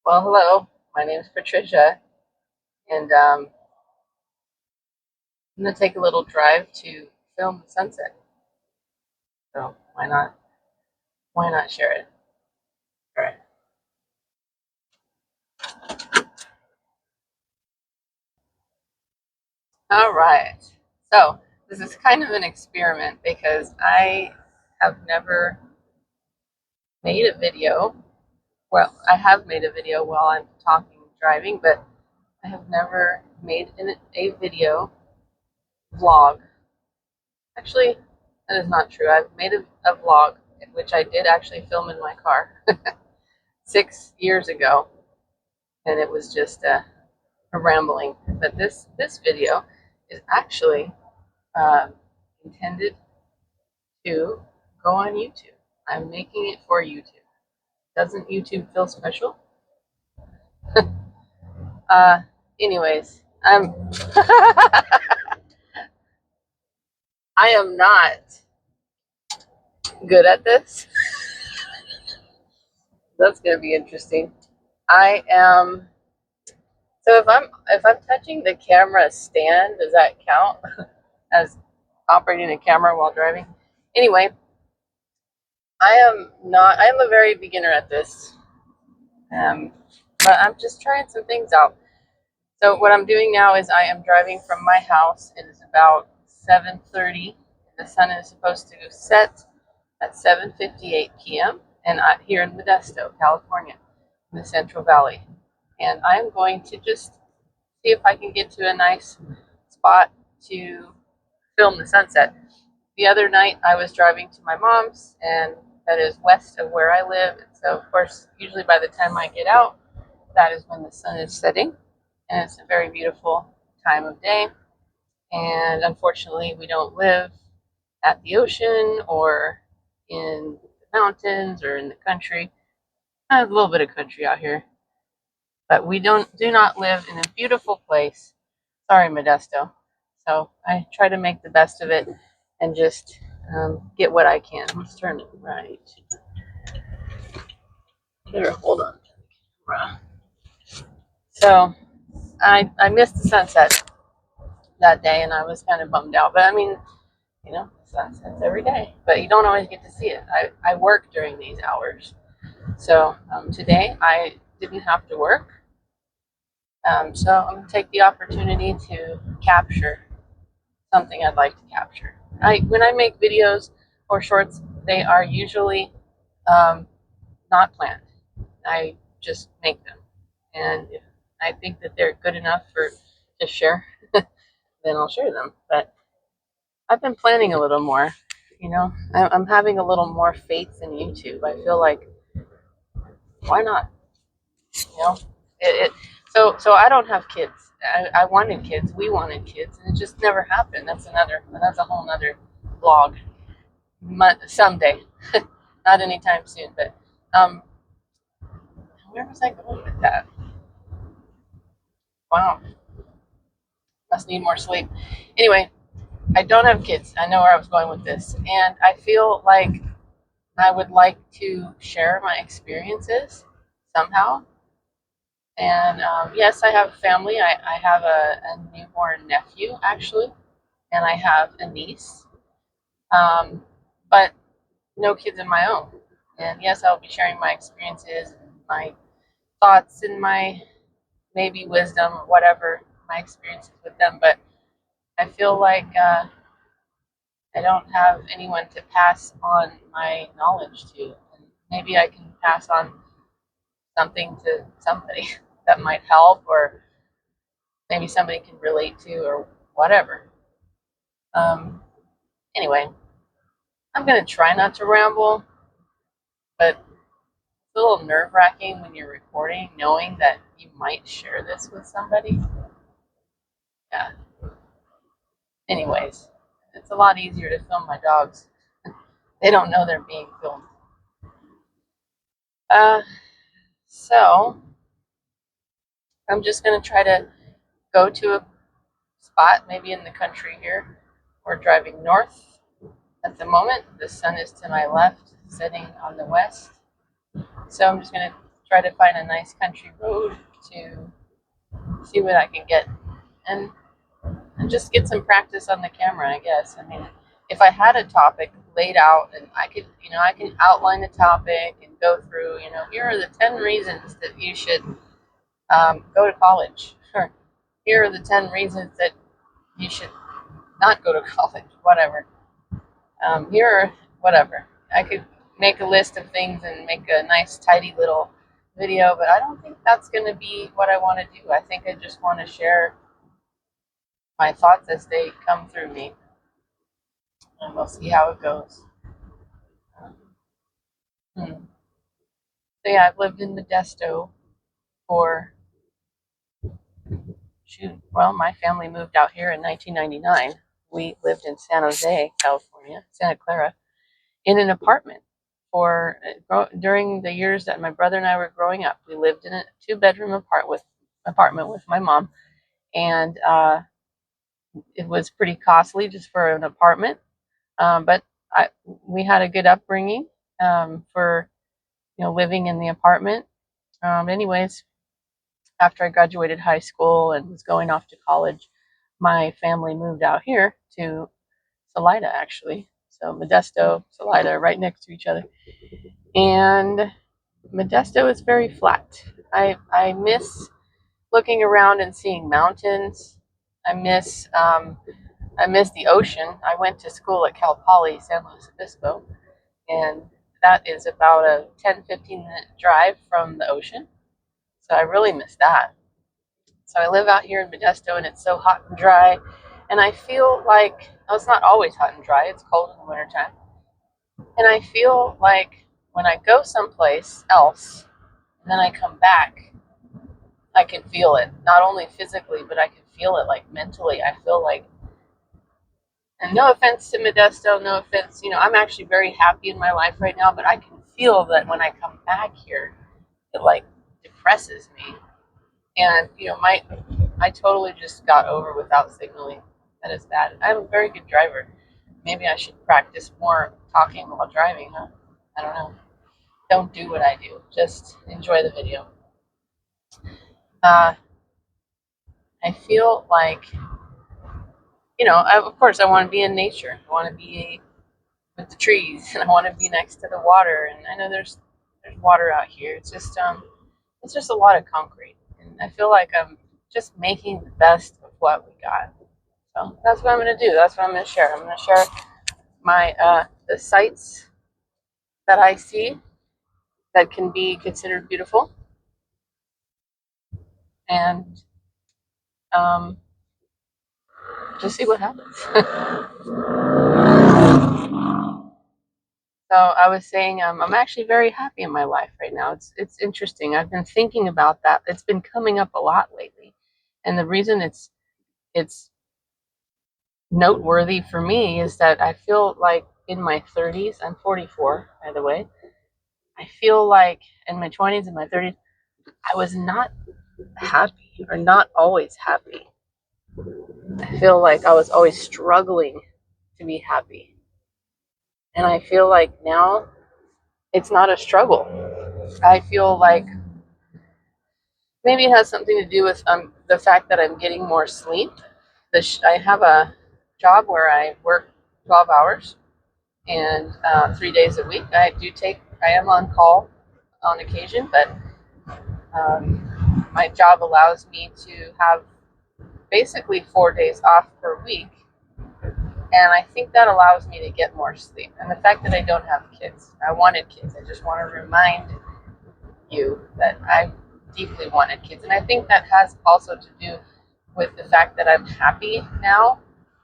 Well, hello. My name is Patricia, and I'm going to take a little drive to film the sunset. So why not? Why not share it? All right. All right. So this is kind of an experiment because I have never made a video. Well, I have made a video while I'm talking driving, but I have never made a video vlog. Actually, that is not true. I've made a vlog, which I did actually film in my car 6 years ago, and it was just a rambling. But this video is actually uh, intended to go on YouTube. I'm making it for YouTube. Doesn't YouTube feel special? Uh, anyways, I'm I am not good at this. That's gonna be interesting. I am. So if I'm touching the camera stand, does that count as operating a camera while driving? Anyway, I am not. I am a very beginner at this, um, but I'm just trying some things out. So what I'm doing now is I am driving from my house. It is about 7:30. The sun is supposed to set at 7:58 p.m. and here in Modesto, California, in the Central Valley. And I'm going to just see if I can get to a nice spot to film the sunset. The other night I was driving to my mom's, and that is west of where I live. So, of course, usually by the time I get out, that is when the sun is setting, and it's a very beautiful time of day. And unfortunately, we don't live at the ocean or in the mountains or in the country. I have a little bit of country out here, but we do not live in a beautiful place. Sorry, Modesto. So I try to make the best of it and just get what I can. Let's turn it right. Better hold on. So I missed the sunset that day, and I was kind of bummed out. But I mean, sunsets every day, but you don't always get to see it. I work during these hours, so today I didn't have to work. So I'm gonna take the opportunity to capture something I'd like to capture. When I make videos or shorts, they are usually not planned. I just make them, and if I think that they're good enough for to share, then I'll share them. But I've been planning a little more. I'm having a little more faith in YouTube. I feel like why not? You know, so I don't have kids. I wanted kids. We wanted kids, and it just never happened. That's a whole nother vlog. Someday, not anytime soon. But um, where was I going with that? Wow, must need more sleep. Anyway, I don't have kids. I know where I was going with this, and I feel like I would like to share my experiences somehow. And yes, I have family. I have a newborn nephew, actually, and I have a niece, but no kids of my own. And yes, I'll be sharing my experiences, my thoughts, and my maybe wisdom, whatever my experiences with them. But I feel like I don't have anyone to pass on my knowledge to. And maybe I can pass on something to somebody that might help, or maybe somebody can relate to, or whatever. Um, anyway, I'm going to try not to ramble, but it's a little nerve wracking when you're recording, knowing that you might share this with somebody. Yeah. Anyways, it's a lot easier to film my dogs. They don't know they're being filmed. Uh, so I'm just going to try to go to a spot, maybe in the country here. We're driving north at the moment. The sun is to my left, setting on the west. So I'm just going to try to find a nice country road to see what I can get, and just get some practice on the camera, I guess. I mean, if I had a topic laid out and I can outline the topic and go through, here are the 10 reasons that you should go to college, or here are the 10 reasons that you should not go to college, whatever. Here are whatever. I could make a list of things and make a nice, tidy little video, but I don't think that's going to be what I want to do. I think I just want to share my thoughts as they come through me, and we'll see how it goes. So yeah, I've lived in Modesto for well, my family moved out here in 1999. We lived in San Jose, California, Santa Clara, in an apartment for during the years that my brother and I were growing up. We lived in a two-bedroom apartment with my mom, and it was pretty costly just for an apartment. But we had a good upbringing for living in the apartment. Anyways, after I graduated high school and was going off to college, my family moved out here to Salida, actually. So Modesto, Salida, right next to each other. And Modesto is very flat. I miss looking around and seeing mountains. I miss the ocean. I went to school at Cal Poly San Luis Obispo, and that is about a 10-15 minute drive from the ocean. So I really miss that. So I live out here in Modesto, and it's so hot and dry. And I feel like, well, it's not always hot and dry, it's cold in the wintertime. And I feel like when I go someplace else and then I come back, I can feel it. Not only physically, but I can feel it like mentally. I feel like, and no offense to Modesto, no offense, I'm actually very happy in my life right now, but I can feel that when I come back here, it like depresses me. And, I totally just got over without signaling. That is bad. I'm a very good driver. Maybe I should practice more talking while driving, huh? I don't know. Don't do what I do. Just enjoy the video. Uh, I feel like, of course, I want to be in nature. I want to be with the trees, and I want to be next to the water. And I know there's water out here. It's just a lot of concrete, and I feel like I'm just making the best of what we got. So that's what I'm going to do. That's what I'm going to share. I'm going to share my the sights that I see that can be considered beautiful, and just see what happens. So I was saying, I'm actually very happy in my life right now. It's interesting. I've been thinking about that. It's been coming up a lot lately, and the reason it's noteworthy for me is that I feel like in my 30s, I'm 44, by the way. I feel like in my 20s and my 30s, I was not happy, or not always happy. I feel like I was always struggling to be happy. And I feel like now it's not a struggle. I feel like maybe it has something to do with the fact that I'm getting more sleep. I have a job where I work 12 hours and 3 days a week. I am on call on occasion, but my job allows me to have basically 4 days off per week. And I think that allows me to get more sleep. And the fact that I don't have kids, I wanted kids. I just want to remind you that I deeply wanted kids. And I think that has also to do with the fact that I'm happy now,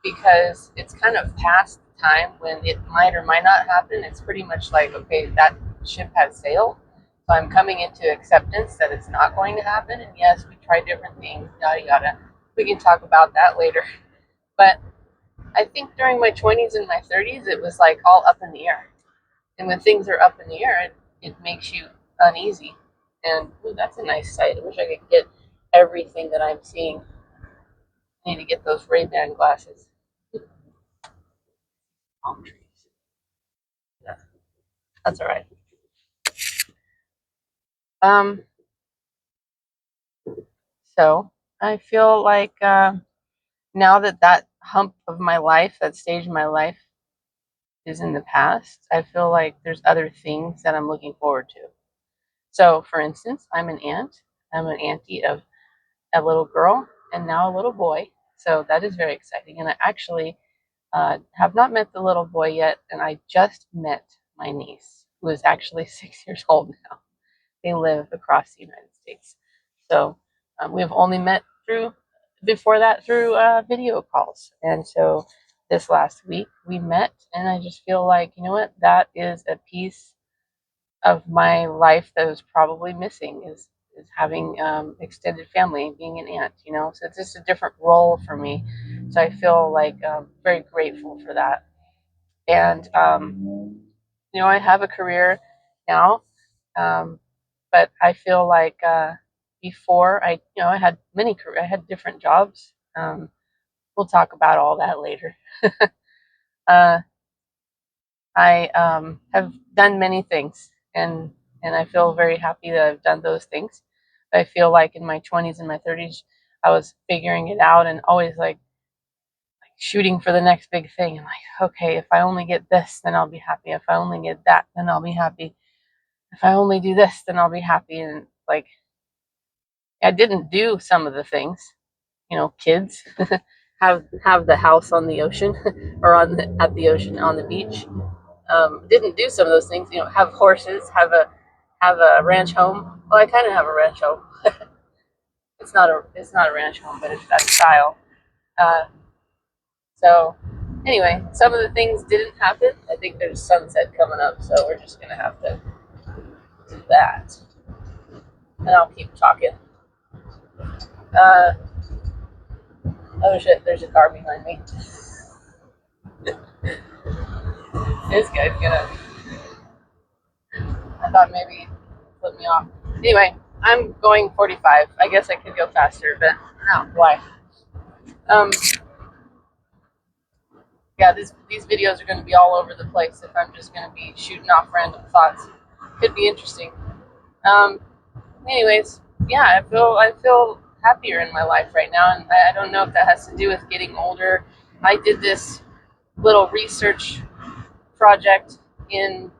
because it's kind of past the time when it might or might not happen. It's pretty much like, okay, that ship has sailed. So I'm coming into acceptance that it's not going to happen. And yes, we try different things, yada yada. We can talk about that later. But I think during my 20s and my 30s, it was like all up in the air. And when things are up in the air, it makes you uneasy. And ooh, that's a nice sight. I wish I could get everything that I'm seeing. I need to get those Ray-Ban glasses. Palm trees. Yeah, that's all right. Um, so I feel like now that that hump of my life, that stage of my life is in the past, I feel like there's other things that I'm looking forward to. So, for instance, I'm an aunt. I'm an auntie of a little girl and now a little boy. So that is very exciting. And I actually have not met the little boy yet, and I just met my niece, who is actually 6 years old now. They live across the United States. So we've only met through, before that, through video calls. And so this last week we met, and I just feel like, you know what, that is a piece of my life that was probably missing is having extended family, being an aunt, you know. So it's just a different role for me. So I feel like very grateful for that. And you know, I have a career now, um, but I feel like before I had I had different jobs. We'll talk about all that later. uh, I have done many things, and I feel very happy that I've done those things. I feel like in my 20s and my 30s, I was figuring it out and always like shooting for the next big thing. And like, okay, if I only get this, then I'll be happy. If I only get that, then I'll be happy. If I only do this, then I'll be happy. And like, I didn't do some of the things, you know, kids have the house on the ocean or at the ocean on the beach. Didn't do some of those things. You know, have horses, have a ranch home. Well, I kind of have a ranch home. It's not a ranch home, but it's that style. Uh, so anyway, some of the things didn't happen. I think there's sunset coming up, so we're just gonna have to do that. And I'll keep talking. Uh, oh shit, there's a car behind me. This guy's gonna. I thought maybe he'd flip me off. Anyway, I'm going 45. I guess I could go faster, but no, why? Um, yeah, these videos are going to be all over the place if I'm just going to be shooting off random thoughts. Could be interesting. Um, anyways, yeah, I feel happier in my life right now, and I don't know if that has to do with getting older. I did this little research project in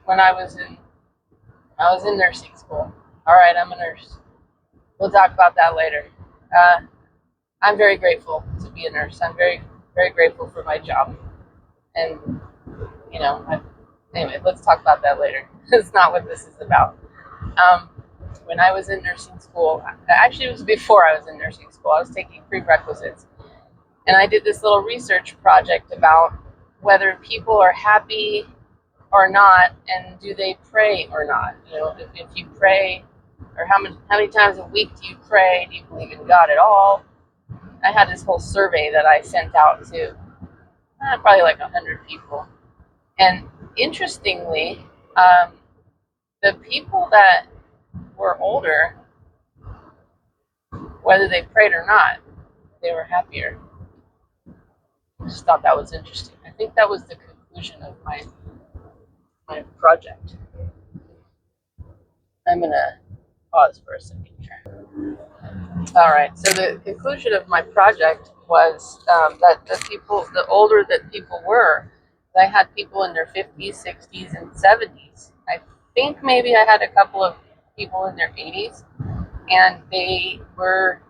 when I was in nursing school. All right, I'm a nurse. We'll talk about that later. Uh, I'm very grateful to be a nurse. I'm very grateful for my job, and you know, anyway, let's talk about that later. It's not what this is about. Um, when I was in nursing school, actually, it was before I was in nursing school. I was taking prerequisites, and I did this little research project about whether people are happy or not, and do they pray or not. You know, if you pray, or how many times a week do you pray? Do you believe in God at all? I had this whole survey that I sent out to probably like 100 people, and interestingly, um, the people that were older, whether they prayed or not, they were happier. I just thought that was interesting. I think that was the conclusion of my project. I'm gonna pause for a second here. All right. So the conclusion of my project was that the older that people were, I had people in their 50s, 60s, and 70s. I think maybe I had a couple of people in their 80s, and they were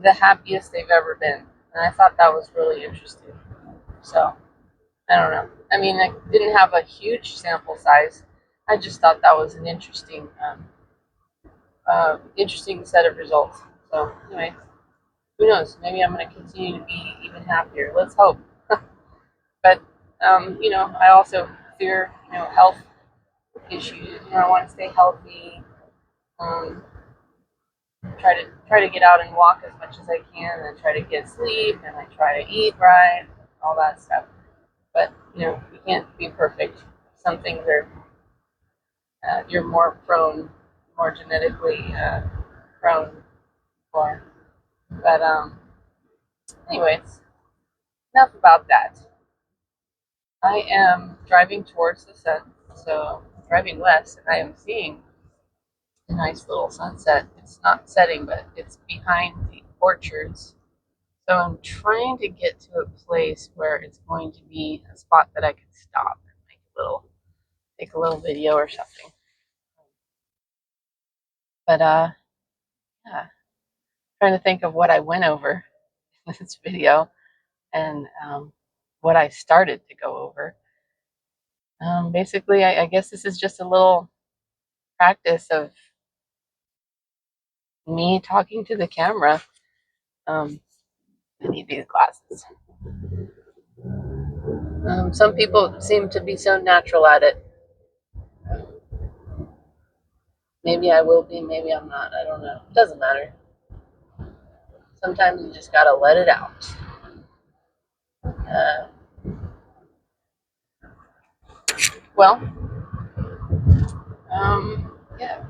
the happiest they've ever been. And I thought that was really interesting. So, I don't know. I mean, I didn't have a huge sample size. I just thought that was an interesting set of results. So, anyway, who knows? Maybe I'm going to continue to be even happier. Let's hope. But, you know, I also fear, you know, health issues. You know, I want to stay healthy. Um, try to get out and walk as much as I can, and try to get sleep, and I try to eat right, all that stuff. But you know, you can't be perfect. Some things are you're more genetically prone for. But anyways, enough about that. I am driving towards the sun, so driving west, and I am seeing a nice little sunset. It's not setting, but it's behind the orchards. So I'm trying to get to a place where it's going to be a spot that I can stop and take a little video or something. But yeah, trying to think of what I went over in this video and what I started to go over. Basically, I guess this is just a little practice of me talking to the camera. I need these glasses. Some people seem to be so natural at it. Maybe I will be, maybe I'm not. I don't know. It doesn't matter. Sometimes you just gotta let it out. Uh, well, yeah,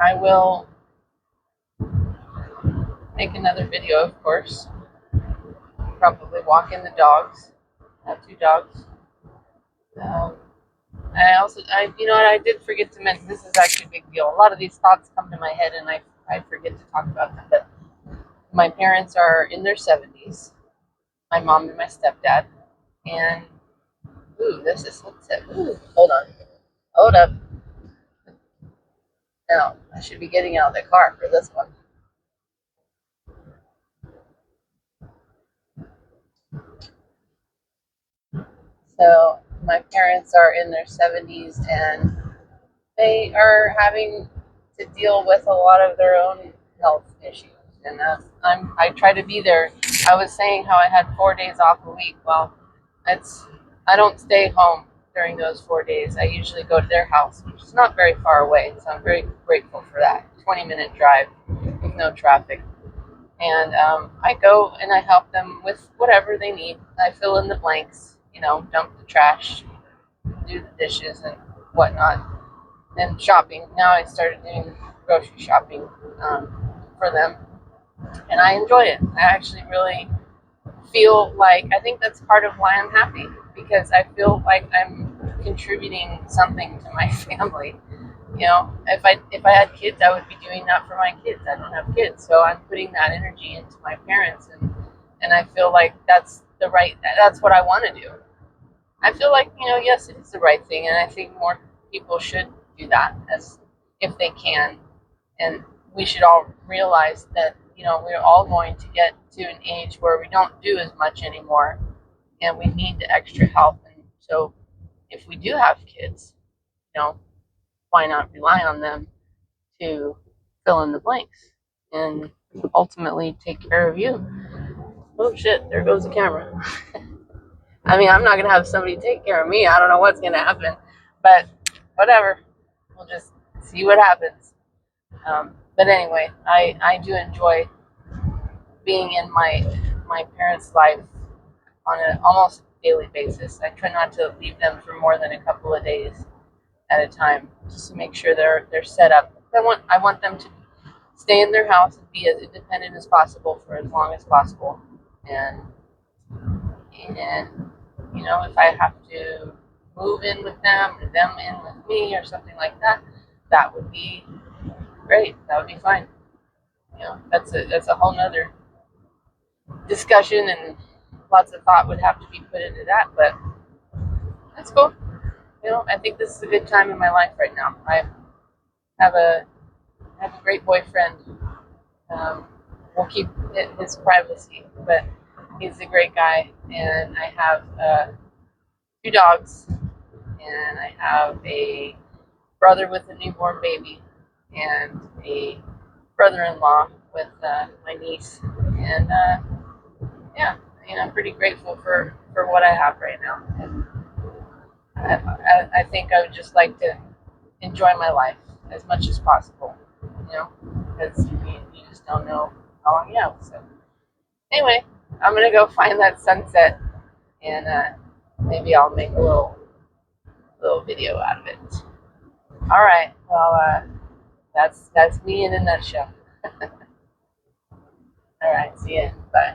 I will make another video, of course. Probably walking the dogs. I have 2 dogs. Um, you know what, I did forget to mention, this is actually a big deal. A lot of these thoughts come to my head and I forget to talk about them, but my parents are in their 70s, my mom and my stepdad, and, ooh, this is sunset. Ooh, hold up. Now, I should be getting out of the car for this one. So, my parents are in their 70s and they are having to deal with a lot of their own health issues. And I try to be there. I was saying how I had 4 days off a week. Well, I don't stay home during those 4 days. I usually go to their house, which is not very far away. So I'm very grateful for that. 20-minute drive with no traffic. And I go and I help them with whatever they need. I fill in the blanks, dump the trash, do the dishes and whatnot. And shopping. Now I started doing grocery shopping for them, and I enjoy it. I actually really feel like I think that's part of why I'm happy, because I feel like I'm contributing something to my family. If I had kids, I would be doing that for my kids. I don't have kids, so I'm putting that energy into my parents, and I feel like that's what I want to do. I feel like, yes, it is the right thing, and I think more people should do that as if they can. And we should all realize that, we're all going to get to an age where we don't do as much anymore, and we need the extra help. And so, if we do have kids, why not rely on them to fill in the blanks and ultimately take care of you? Oh shit! There goes the camera. I mean, I'm not going to have somebody take care of me. I don't know what's going to happen, but whatever. We'll just see what happens. But anyway, I do enjoy being in my parents' life on an almost daily basis. I try not to leave them for more than a couple of days at a time, just to make sure they're set up. I want them to stay in their house and be as independent as possible for as long as possible, and if I have to move in with them or them in with me or something like that, that would be great. That would be fine. That's a whole nother discussion, and lots of thought would have to be put into that, but that's cool. I think this is a good time in my life right now. I have a great boyfriend. We'll keep his privacy, but he's a great guy, and I have 2 dogs, and I have a brother with a newborn baby, and a brother-in-law with my niece, and yeah, I'm pretty grateful for what I have right now. And I think I would just like to enjoy my life as much as possible, because you just don't know how long you have. So anyway, I'm gonna go find that sunset, and maybe I'll make a little video out of it. All right, well, that's me in a nutshell. All right, see ya. Bye.